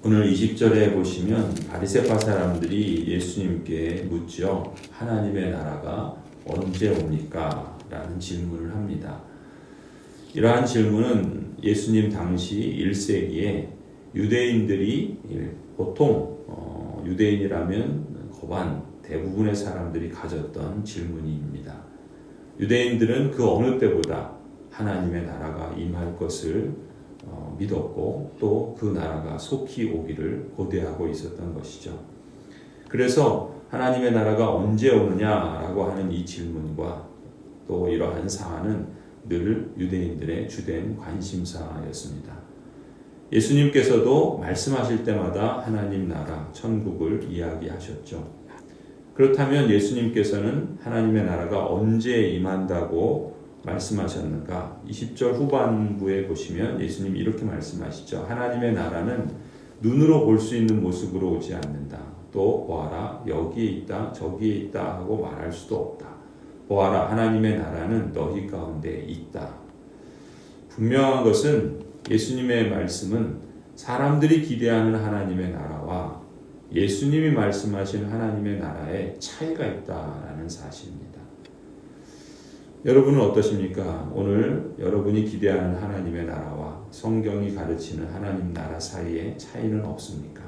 오늘 20절에 보시면 바리새파 사람들이 예수님께 묻죠. 하나님의 나라가 언제 옵니까? 라는 질문을 합니다. 이러한 질문은 예수님 당시 1세기에 유대인들이 보통 유대인이라면 거반 대부분의 사람들이 가졌던 질문입니다. 유대인들은 그 어느 때보다 하나님의 나라가 임할 것을 믿었고 또 그 나라가 속히 오기를 고대하고 있었던 것이죠. 그래서 하나님의 나라가 언제 오느냐라고 하는 이 질문과 또 이러한 사안은 늘 유대인들의 주된 관심사였습니다. 예수님께서도 말씀하실 때마다 하나님 나라, 천국을 이야기하셨죠. 그렇다면 예수님께서는 하나님의 나라가 언제 임한다고 말씀하셨는가? 20절 후반부에 보시면 예수님이 이렇게 말씀하시죠. 하나님의 나라는 눈으로 볼 수 있는 모습으로 오지 않는다. 또 보아라, 여기에 있다, 저기에 있다 하고 말할 수도 없다. 보아라, 하나님의 나라는 너희 가운데 있다. 분명한 것은 예수님의 말씀은 사람들이 기대하는 하나님의 나라와 예수님이 말씀하신 하나님의 나라에 차이가 있다라는 사실입니다. 여러분은 어떠십니까? 오늘 여러분이 기대하는 하나님의 나라와 성경이 가르치는 하나님 나라 사이에 차이는 없습니까?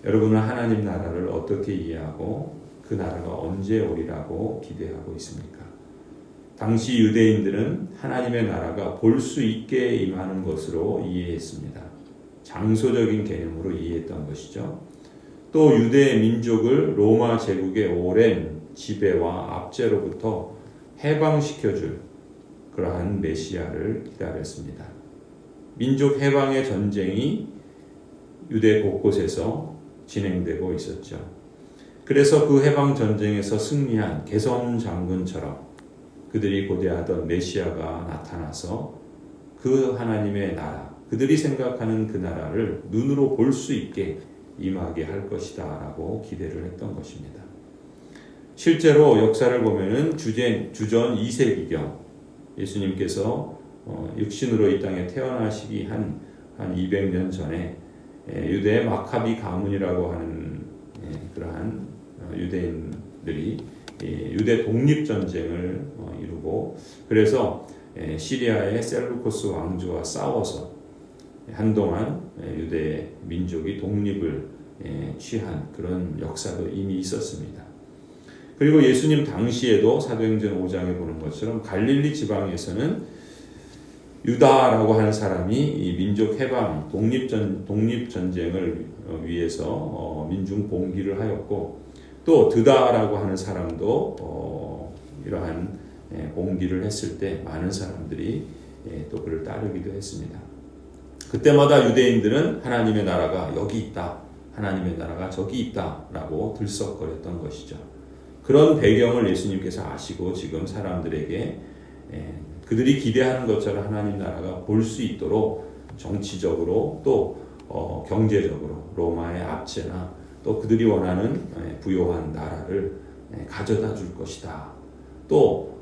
여러분은 하나님 나라를 어떻게 이해하고 그 나라가 언제 오리라고 기대하고 있습니까? 당시 유대인들은 하나님의 나라가 볼 수 있게 임하는 것으로 이해했습니다. 장소적인 개념으로 이해했던 것이죠. 또 유대 민족을 로마 제국의 오랜 지배와 압제로부터 해방시켜줄 그러한 메시아를 기다렸습니다. 민족 해방의 전쟁이 유대 곳곳에서 진행되고 있었죠. 그래서 그 해방 전쟁에서 승리한 개선 장군처럼 그들이 고대하던 메시아가 나타나서 그 하나님의 나라, 그들이 생각하는 그 나라를 눈으로 볼 수 있게 임하게 할 것이다 라고 기대를 했던 것입니다. 실제로 역사를 보면은 주전 2세기경 예수님께서 육신으로 이 땅에 태어나시기 한 200년 전에 유대 마카비 가문이라고 하는 그러한 유대인들이 유대 독립전쟁을 이루고 그래서 시리아의 셀루코스 왕조와 싸워서 한동안 유대 민족이 독립을 취한 그런 역사도 이미 있었습니다. 그리고 예수님 당시에도 사도행전 5장에 보는 것처럼 갈릴리 지방에서는 유다라고 하는 사람이 이 민족 해방, 독립전쟁을 위해서 민중 봉기를 하였고 또 드다라고 하는 사람도 이러한 봉기를 했을 때 많은 사람들이 또 그를 따르기도 했습니다. 그때마다 유대인들은 하나님의 나라가 여기 있다, 하나님의 나라가 저기 있다라고 들썩거렸던 것이죠. 그런 배경을 예수님께서 아시고 지금 사람들에게 그들이 기대하는 것처럼 하나님 나라가 볼 수 있도록 정치적으로 또 경제적으로 로마의 압제나 또 그들이 원하는 부요한 나라를 가져다 줄 것이다. 또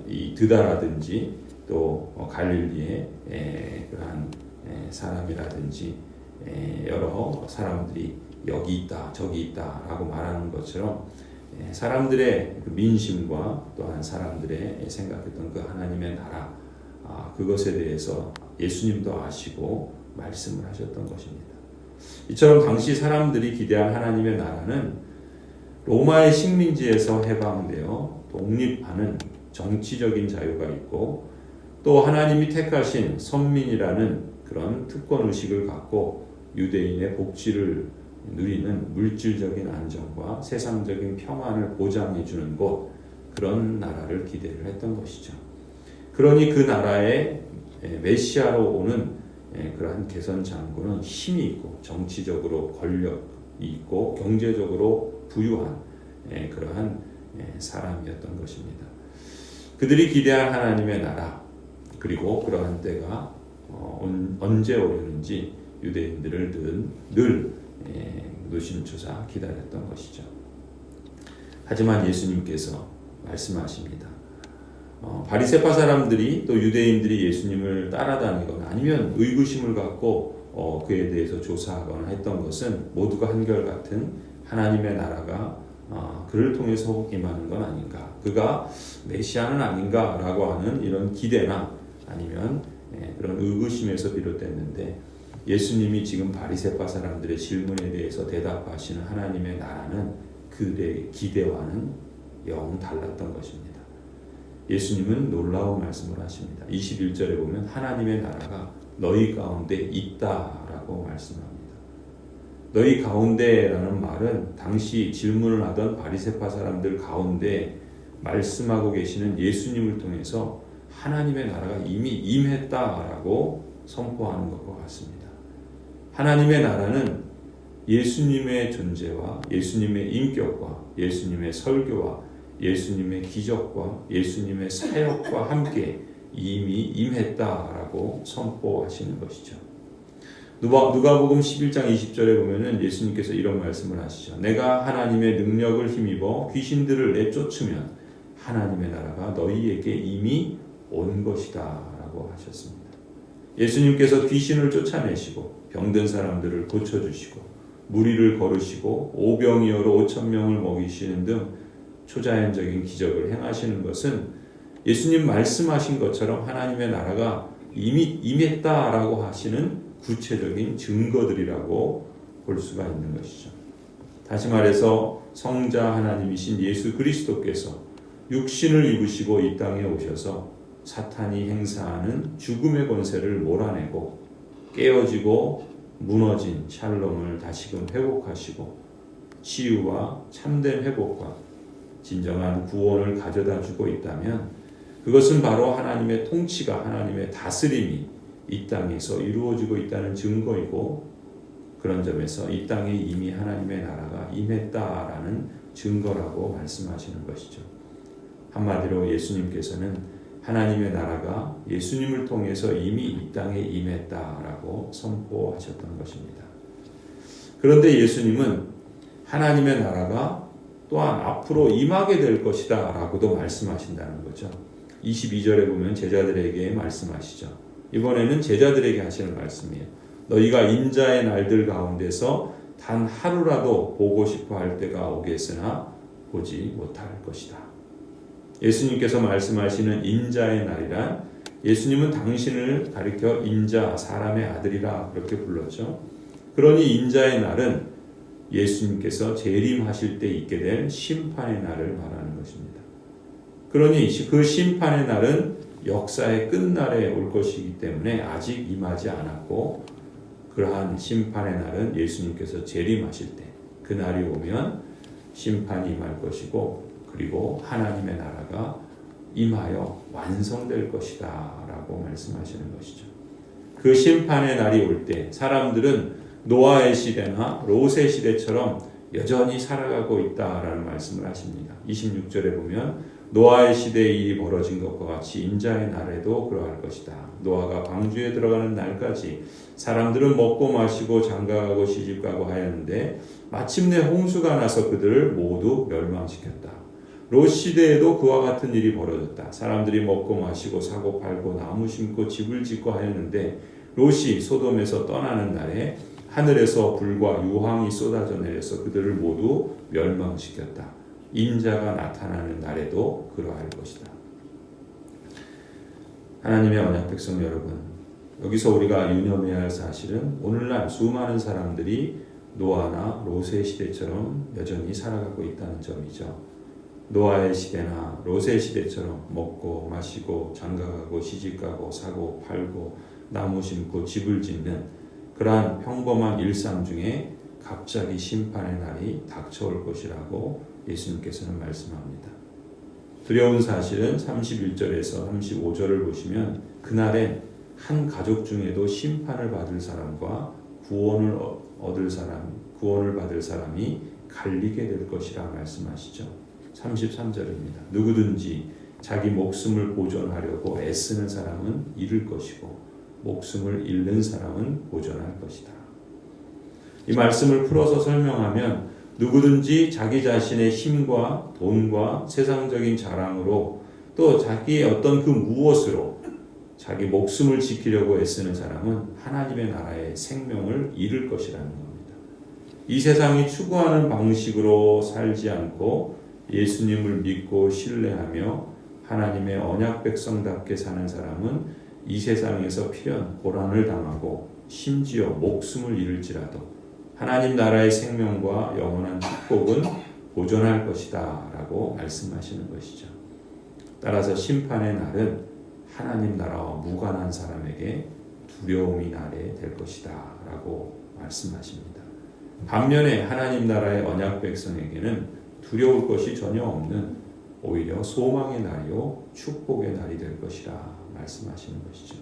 이 드다라든지 또 갈릴리의 그러한 사람이라든지 여러 사람들이 여기 있다 저기 있다 라고 말하는 것처럼 사람들의 그 민심과 또한 사람들의 생각했던 그 하나님의 나라 그것에 대해서 예수님도 아시고 말씀을 하셨던 것입니다. 이처럼 당시 사람들이 기대한 하나님의 나라는 로마의 식민지에서 해방되어 독립하는 정치적인 자유가 있고 또 하나님이 택하신 선민이라는 그런 특권의식을 갖고 유대인의 복지를 누리는 물질적인 안정과 세상적인 평안을 보장해주는 곳, 그런 나라를 기대를 했던 것이죠. 그러니 그 나라의 메시아로 오는 그러한 개선 장군은 힘이 있고 정치적으로 권력이 있고 경제적으로 부유한 그러한 사람이었던 것입니다. 그들이 기대한 하나님의 나라 그리고 그러한 때가 언제 오려는지 유대인들을 늘 노심초사 기다렸던 것이죠. 하지만 예수님께서 말씀하십니다. 바리새파 사람들이 또 유대인들이 예수님을 따라다니거나 아니면 의구심을 갖고 그에 대해서 조사하거나 했던 것은 모두가 한결같은 하나님의 나라가 그를 통해서 임하는 건 아닌가, 그가 메시아는 아닌가라고 하는 이런 기대나 아니면 그런 의구심에서 비롯됐는데, 예수님이 지금 바리새파 사람들의 질문에 대해서 대답하시는 하나님의 나라는 그들의 기대와는 영 달랐던 것입니다. 예수님은 놀라운 말씀을 하십니다. 21절에 보면 하나님의 나라가 너희 가운데 있다라고 말씀합니다. 너희 가운데라는 말은 당시 질문을 하던 바리새파 사람들 가운데 말씀하고 계시는 예수님을 통해서 하나님의 나라가 이미 임했다라고 선포하는 것과 같습니다. 하나님의 나라는 예수님의 존재와 예수님의 인격과 예수님의 설교와 예수님의 기적과 예수님의 사역과 함께 이미 임했다라고 선포하시는 것이죠. 누가복음 11장 20절에 보면은 예수님께서 이런 말씀을 하시죠. 내가 하나님의 능력을 힘입어 귀신들을 내쫓으면 하나님의 나라가 너희에게 이미 온 것이다 라고 하셨습니다. 예수님께서 귀신을 쫓아내시고 병든 사람들을 고쳐주시고 무리를 걸으시고 오병이어로 5,000명을 먹이시는 등 초자연적인 기적을 행하시는 것은 예수님 말씀하신 것처럼 하나님의 나라가 이미 임했다라고 하시는 구체적인 증거들이라고 볼 수가 있는 것이죠. 다시 말해서 성자 하나님이신 예수 그리스도께서 육신을 입으시고 이 땅에 오셔서 사탄이 행사하는 죽음의 권세를 몰아내고 깨어지고 무너진 샬롬을 다시금 회복하시고 치유와 참된 회복과 진정한 구원을 가져다 주고 있다면 그것은 바로 하나님의 통치가, 하나님의 다스림이 이 땅에서 이루어지고 있다는 증거이고, 그런 점에서 이 땅에 이미 하나님의 나라가 임했다라는 증거라고 말씀하시는 것이죠. 한마디로 예수님께서는 하나님의 나라가 예수님을 통해서 이미 이 땅에 임했다라고 선포하셨던 것입니다. 그런데 예수님은 하나님의 나라가 또한 앞으로 임하게 될 것이다 라고도 말씀하신다는 거죠. 22절에 보면 제자들에게 말씀하시죠. 이번에는 제자들에게 하시는 말씀이에요. 너희가 인자의 날들 가운데서 단 하루라도 보고 싶어 할 때가 오겠으나 보지 못할 것이다. 예수님께서 말씀하시는 인자의 날이란, 예수님은 당신을 가리켜 인자, 사람의 아들이라 그렇게 불렀죠. 그러니 인자의 날은 예수님께서 재림하실 때 있게 될 심판의 날을 말하는 것입니다. 그러니 그 심판의 날은 역사의 끝날에 올 것이기 때문에 아직 임하지 않았고, 그러한 심판의 날은 예수님께서 재림하실 때 그 날이 오면 심판이 임할 것이고, 그리고 하나님의 나라가 임하여 완성될 것이다 라고 말씀하시는 것이죠. 그 심판의 날이 올 때 사람들은 노아의 시대나 롯의 시대처럼 여전히 살아가고 있다라는 말씀을 하십니다. 26절에 보면 노아의 시대에 일이 벌어진 것과 같이 인자의 날에도 그러할 것이다. 노아가 방주에 들어가는 날까지 사람들은 먹고 마시고 장가가고 시집가고 하였는데 마침내 홍수가 나서 그들을 모두 멸망시켰다. 롯 시대에도 그와 같은 일이 벌어졌다. 사람들이 먹고 마시고 사고 팔고 나무 심고 집을 짓고 하였는데 롯이 소돔에서 떠나는 날에 하늘에서 불과 유황이 쏟아져 내려서 그들을 모두 멸망시켰다. 인자가 나타나는 날에도 그러할 것이다. 하나님의 언약 백성 여러분, 여기서 우리가 유념해야 할 사실은 오늘날 수많은 사람들이 노아나 롯의 시대처럼 여전히 살아가고 있다는 점이죠. 노아의 시대나 롯의 시대처럼 먹고 마시고 장가가고 시집가고 사고 팔고 나무 심고 집을 짓는 그러한 평범한 일상 중에 갑자기 심판의 날이 닥쳐올 것이라고 예수님께서는 말씀합니다. 두려운 사실은 31절에서 35절을 보시면 그날엔 한 가족 중에도 심판을 받을 사람과 구원을 받을 사람이 갈리게 될 것이라 말씀하시죠. 33절입니다. 누구든지 자기 목숨을 보존하려고 애쓰는 사람은 잃을 것이고 목숨을 잃는 사람은 보존할 것이다. 이 말씀을 풀어서 설명하면 누구든지 자기 자신의 힘과 돈과 세상적인 자랑으로 또 자기의 어떤 그 무엇으로 자기 목숨을 지키려고 애쓰는 사람은 하나님의 나라의 생명을 잃을 것이라는 겁니다. 이 세상이 추구하는 방식으로 살지 않고 예수님을 믿고 신뢰하며 하나님의 언약 백성답게 사는 사람은 이 세상에서 필연 고난을 당하고 심지어 목숨을 잃을지라도 하나님 나라의 생명과 영원한 축복은 보존할 것이다 라고 말씀하시는 것이죠. 따라서 심판의 날은 하나님 나라와 무관한 사람에게 두려움이 나게 될 것이다 라고 말씀하십니다. 반면에 하나님 나라의 언약 백성에게는 두려울 것이 전혀 없는 오히려 소망의 날이요 축복의 날이 될 것이라 말씀하시는 것이죠.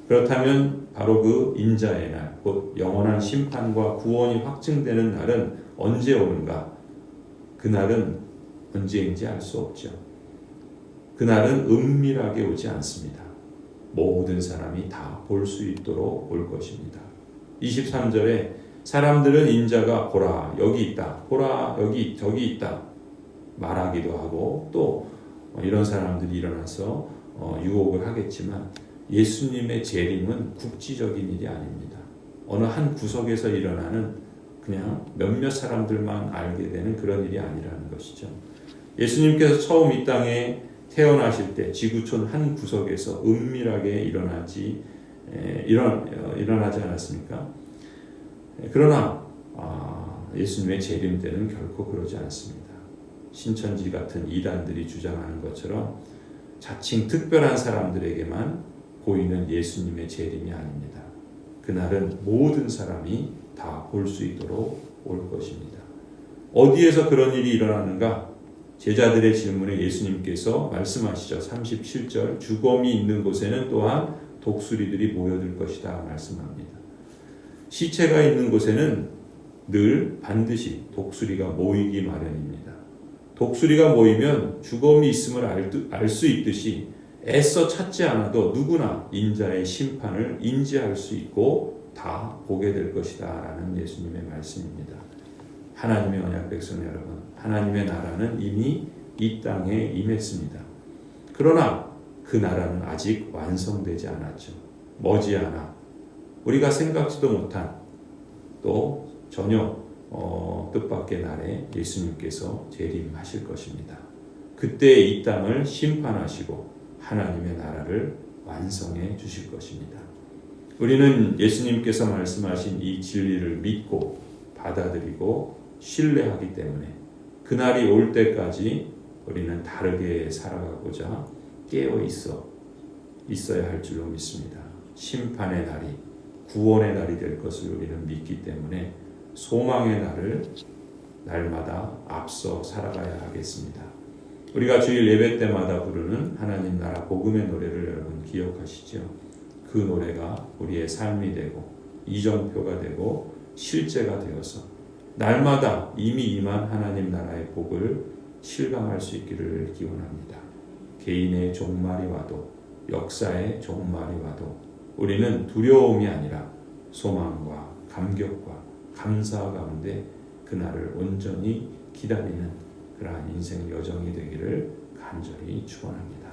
그렇다면 바로 그 인자의 날, 곧 영원한 심판과 구원이 확증되는 날은 언제 오는가? 그날은 언제인지 알 수 없죠. 그날은 은밀하게 오지 않습니다. 모든 사람이 다 볼 수 있도록 올 것입니다. 23절에 사람들은 인자가 보라 여기 있다, 보라 여기 저기 있다 말하기도 하고 또 이런 사람들이 일어나서 유혹을 하겠지만 예수님의 재림은 국지적인 일이 아닙니다. 어느 한 구석에서 일어나는 그냥 몇몇 사람들만 알게 되는 그런 일이 아니라는 것이죠. 예수님께서 처음 이 땅에 태어나실 때 지구촌 한 구석에서 은밀하게 일어나지 않았습니까? 그러나 예수님의 재림 때는 결코 그러지 않습니다. 신천지 같은 이단들이 주장하는 것처럼 자칭 특별한 사람들에게만 보이는 예수님의 재림이 아닙니다. 그날은 모든 사람이 다 볼 수 있도록 올 것입니다. 어디에서 그런 일이 일어나는가? 제자들의 질문에 예수님께서 말씀하시죠. 37절 주검이 있는 곳에는 또한 독수리들이 모여들 것이다 말씀합니다. 시체가 있는 곳에는 늘 반드시 독수리가 모이기 마련입니다. 독수리가 모이면 주검이 있음을 알 수 있듯이 애써 찾지 않아도 누구나 인자의 심판을 인지할 수 있고 다 보게 될 것이다 라는 예수님의 말씀입니다. 하나님의 언약 백성 여러분, 하나님의 나라는 이미 이 땅에 임했습니다. 그러나 그 나라는 아직 완성되지 않았죠. 머지않아 우리가 생각지도 못한 또 전혀 뜻밖의 날에 예수님께서 재림하실 것입니다. 그때 이 땅을 심판하시고 하나님의 나라를 완성해 주실 것입니다. 우리는 예수님께서 말씀하신 이 진리를 믿고 받아들이고 신뢰하기 때문에 그날이 올 때까지 우리는 다르게 살아가고자 깨어 있어야 할 줄로 믿습니다. 심판의 날이 구원의 날이 될 것을 우리는 믿기 때문에 소망의 날을 날마다 앞서 살아가야 하겠습니다. 우리가 주일 예배 때마다 부르는 하나님 나라 복음의 노래를 여러분 기억하시죠? 그 노래가 우리의 삶이 되고 이정표가 되고 실제가 되어서 날마다 이미 임한 하나님 나라의 복을 실감할 수 있기를 기원합니다. 개인의 종말이 와도 역사의 종말이 와도 우리는 두려움이 아니라 소망과 감격과 감사 가운데 그날을 온전히 기다리는 그러한 인생 여정이 되기를 간절히 축원합니다.